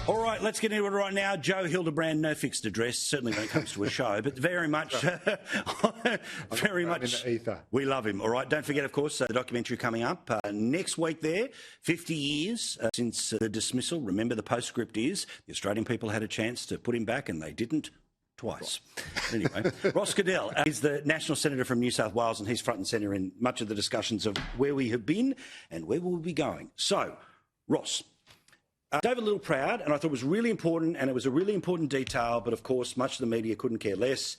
All right, let's get into it right now. Joe Hildebrand, no fixed address, certainly when it comes to a show, but very much, we love him. All right, don't forget, of course, the documentary coming up next week there, 50 years since the dismissal. Remember, the postscript is the Australian people had a chance to put him back and they didn't. Twice. Anyway, Ross Goodell is the National Senator from New South Wales, and he's front and centre in much of the discussions of where we have been and where we'll be going. So, Ross, David Littleproud, and I thought it was really important, and it was a really important detail, but of course much of the media couldn't care less,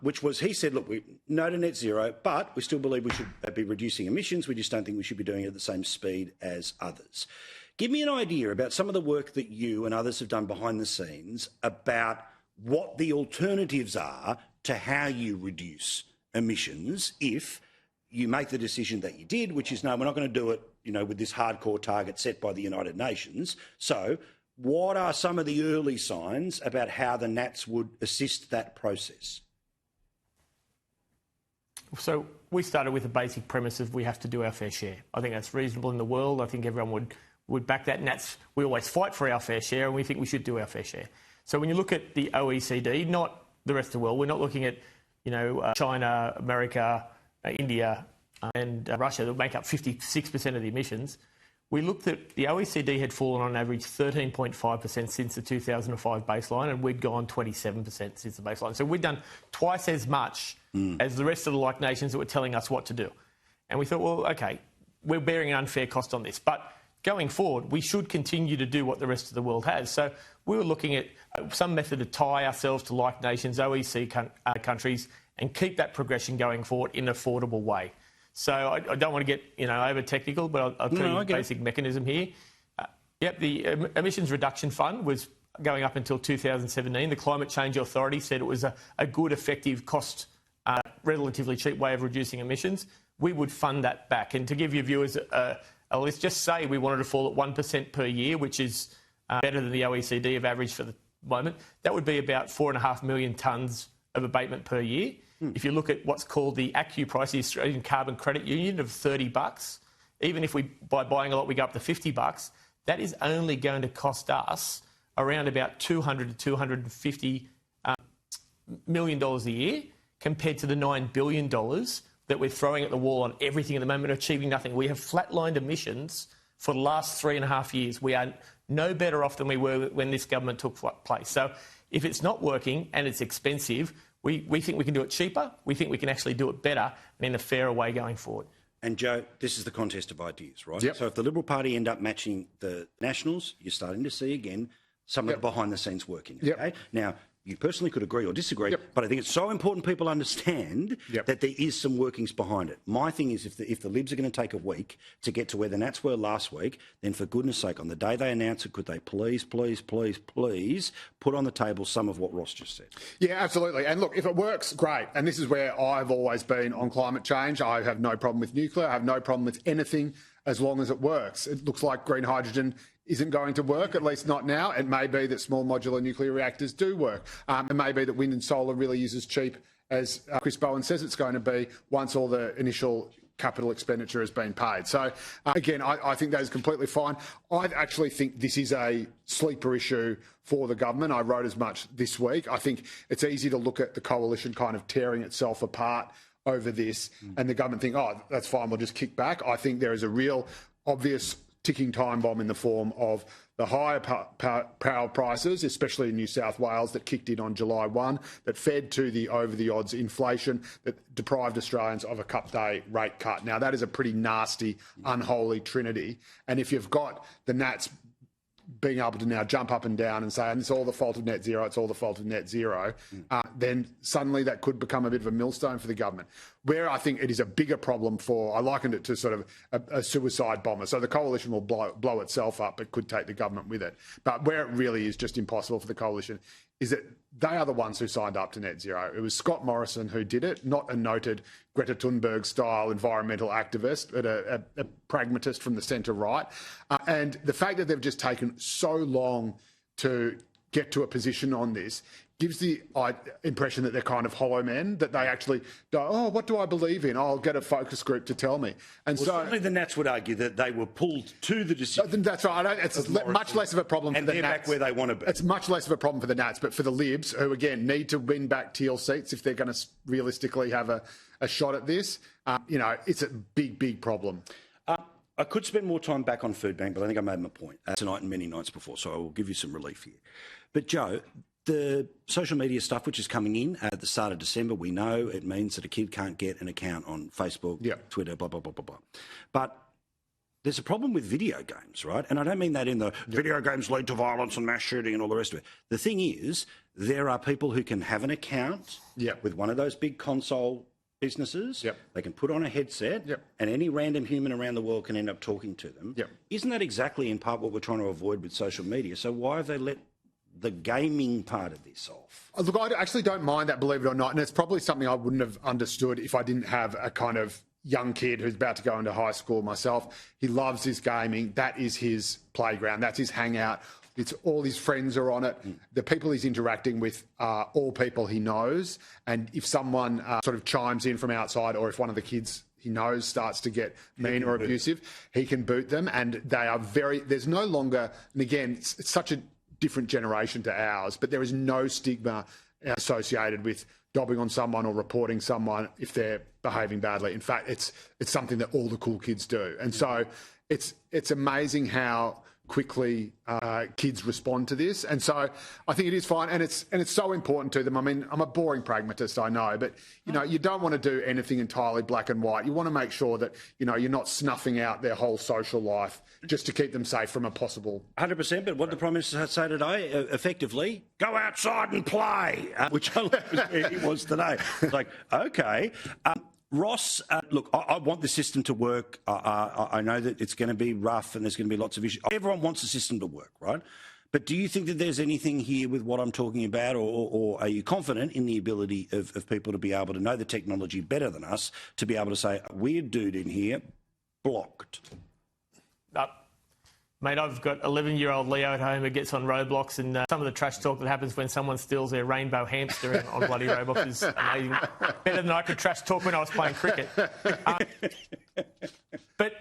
which was he said, look, we no to net zero, but we still believe we should be reducing emissions. We just don't think we should be doing it at the same speed as others. Give me an idea about some of the work that you and others have done behind the scenes about what the alternatives are to how you reduce emissions if you make the decision that you did, which is, no, we're not going to do it, with this hardcore target set by the United Nations. So what are some of the early signs about how the Nats would assist that process? So we started with the basic premise of we have to do our fair share. I think that's reasonable in the world. I think everyone would back that. Nats, we always fight for our fair share, and we think we should do our fair share. So when you look at the OECD, not the rest of the world, we're not looking at, China, America, India and Russia that make up 56% of the emissions. We looked at the OECD had fallen on average 13.5% since the 2005 baseline, and we'd gone 27% since the baseline. So we'd done twice as much as the rest of the like nations that were telling us what to do. And we thought, well, OK, we're bearing an unfair cost on this. But going forward, we should continue to do what the rest of the world has. So we were looking at some method to tie ourselves to like nations, OECD countries, and keep that progression going forward in an affordable way. So I don't want to get over technical, but I'll tell you the basic mechanism here. The Emissions Reduction Fund was going up until 2017. The Climate Change Authority said it was a good, effective, cost, relatively cheap way of reducing emissions. We would fund that back. And to give your viewers let's just say we wanted to fall at 1% per year, which is better than the OECD have averaged for the moment. That would be about 4.5 million tonnes of abatement per year. If you look at what's called the ACCU price, the Australian Carbon Credit Union, of $30, even if by buying a lot we go up to $50, that is only going to cost us around about $200 to $250 million a year, compared to the $9 billion that we're throwing at the wall on everything at the moment, achieving nothing. We have flatlined emissions for the last 3.5 years. We are no better off than we were when this government took place. So if it's not working and it's expensive, we think we can do it cheaper. We think we can actually do it better and in a fairer way going forward. And Joe, this is the contest of ideas, right? Yep. So if the Liberal Party end up matching the Nationals, you're starting to see again some of the behind-the-scenes working. Okay? Yep. Now, you personally could agree or disagree, but I think it's so important people understand that there is some workings behind it. My thing is, if the Libs are going to take a week to get to where the Nats were last week, then for goodness sake, on the day they announce it, could they please put on the table some of what Ross just said? Yeah, absolutely. And look, if it works, great. And this is where I've always been on climate change. I have no problem with nuclear. I have no problem with anything as long as it works. It looks like green hydrogen isn't going to work, at least not now. It may be that small modular nuclear reactors do work. It may be that wind and solar really is as cheap as Chris Bowen says it's going to be once all the initial capital expenditure has been paid. So, again, I think that is completely fine. I actually think this is a sleeper issue for the government. I wrote as much this week. I think it's easy to look at the coalition kind of tearing itself apart over this and the government think, oh, that's fine, we'll just kick back. I think there is a real obvious ticking time bomb in the form of the higher power prices, especially in New South Wales, that kicked in on July 1, that fed to the over-the-odds inflation, that deprived Australians of a cup-day rate cut. Now, that is a pretty nasty, unholy trinity. And if you've got the Nats being able to now jump up and down and say, and it's all the fault of net zero, it's all the fault of net zero, then suddenly that could become a bit of a millstone for the government. Where I think it is a bigger problem I likened it to sort of a suicide bomber. So the coalition will blow itself up, but could take the government with it. But where it really is just impossible for the coalition is that they are the ones who signed up to net zero. It was Scott Morrison who did it, not a noted Greta Thunberg-style environmental activist, but a pragmatist from the centre-right. And the fact that they've just taken so long to get to a position on this gives the impression that they're kind of hollow men, that they actually go, oh, what do I believe in? I'll get a focus group to tell me. And Well, certainly the Nats would argue that they were pulled to the decision. that's right. It's much less of a problem for the Nats. And they're back where they want to be. It's much less of a problem for the Nats, but for the Libs, who, again, need to win back teal seats if they're going to realistically have a shot at this, it's a big, big problem. I could spend more time back on Food Bank, but I think I made my point tonight and many nights before, so I will give you some relief here. But, Joe, the social media stuff which is coming in at the start of December, we know it means that a kid can't get an account on Facebook, Twitter, blah, blah, blah, blah, blah. But there's a problem with video games, right? And I don't mean that in the video games lead to violence and mass shooting and all the rest of it. The thing is, there are people who can have an account with one of those big console businesses. They can put on a headset and any random human around the world can end up talking to them. Isn't that exactly in part what we're trying to avoid with social media? So why have they let the gaming part of this off? Look, I actually don't mind that, believe it or not, and it's probably something I wouldn't have understood if I didn't have a kind of young kid who's about to go into high school myself. He loves his gaming. That is his playground. That's his hangout. It's all his friends are on it. The people he's interacting with are all people he knows. And if someone sort of chimes in from outside, or if one of the kids he knows starts to get mean or abusive, he can boot them. And they are there's no longer, and again, it's such a different generation to ours, but there is no stigma associated with dobbing on someone or reporting someone if they're behaving badly. In fact, it's something that all the cool kids do. And so it's amazing how quickly kids respond to this. And so I think it is fine. And it's so important to them. I mean, I'm a boring pragmatist, I know, but, you don't want to do anything entirely black and white. You want to make sure that, you're not snuffing out their whole social life just to keep them safe from a possible... 100%, but what the Prime Minister said today, effectively, go outside and play, which I love where he was today. It's like, okay... Ross, look, I want the system to work. I know that it's going to be rough and there's going to be lots of issues. Everyone wants the system to work, right? But do you think that there's anything here with what I'm talking about, or are you confident in the ability of people to be able to know the technology better than us, to be able to say, a weird dude in here, blocked? Mate, I've got 11-year-old Leo at home who gets on Roblox, and some of the trash talk that happens when someone steals their rainbow hamster on bloody Roblox is amazing. Better than I could trash talk when I was playing cricket. But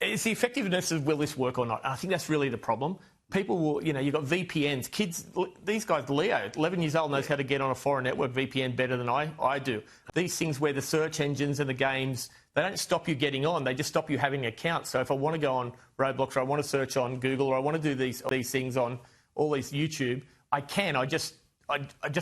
it's the effectiveness of will this work or not. I think that's really the problem. People will, you've got VPNs. Kids, these guys, Leo, 11 years old, knows how to get on a foreign network VPN better than I do. These things where the search engines and the games, they don't stop you getting on, they just stop you having an account. So if I want to go on Roblox, or I want to search on Google, or I want to do these things on all these YouTube, I can. I just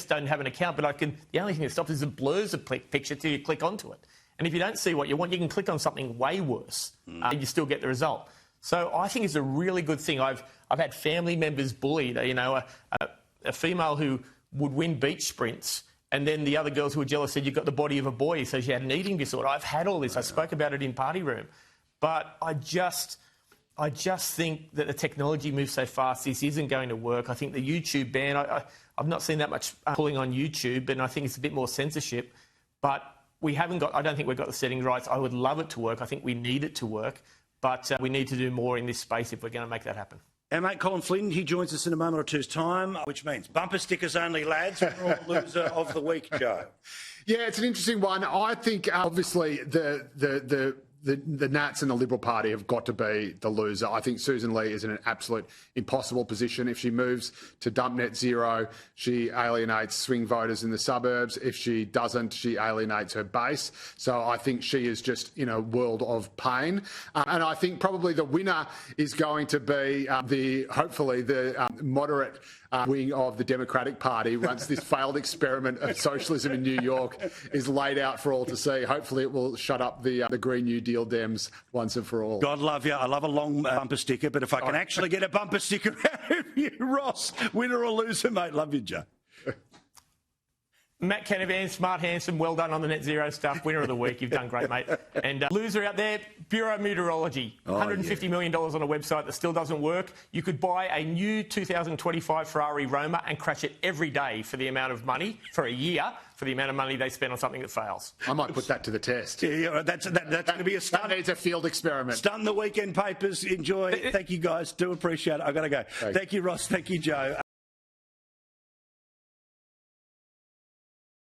don't have an account, but I can. The only thing that stops is it blurs a picture till you click onto it. And if you don't see what you want, you can click on something way worse, and you still get the result. So I think it's a really good thing. I've had family members bullied. A female who would win beach sprints, and then the other girls who were jealous said, you've got the body of a boy, so she had an eating disorder. I've had all this. I spoke about it in Party Room. But I just think that the technology moves so fast, this isn't going to work. I think the YouTube ban, I've not seen that much pulling on YouTube, and I think it's a bit more censorship. But I don't think we've got the settings right. I would love it to work. I think we need it to work. But we need to do more in this space if we're going to make that happen. Our mate Colin Flynn, he joins us in a moment or two's time, which means bumper stickers only, lads. We're all loser of the week, Joe. Yeah, it's an interesting one. I think, obviously, the Nats and the Liberal Party have got to be the loser. I think Susan Lee is in an absolute impossible position. If she moves to dump net zero, she alienates swing voters in the suburbs. If she doesn't, she alienates her base. So I think she is just in a world of pain. And I think probably the winner is going to be hopefully the moderate wing of the Democratic Party once this failed experiment of socialism in New York is laid out for all to see. Hopefully it will shut up the Green New Deal Dems once and for all. God love you. I love a long bumper sticker, but if I can actually get a bumper sticker out of you, Ross, winner or loser, mate, love you, Joe. Matt Canavan, smart, handsome, well done on the net zero stuff. Winner of the week. You've done great, mate. And loser out there, Bureau of Meteorology. $150 million on a website that still doesn't work. You could buy a new 2025 Ferrari Roma and crash it every day for the amount of money, for a year, for the amount of money they spend on something that fails. I might put that to the test. Yeah, that's going to be a stunt. That needs a field experiment. Stun the weekend papers. Enjoy. Thank you, guys. Do appreciate it. I've got to go. Thank you, Ross. Thank you, Joe.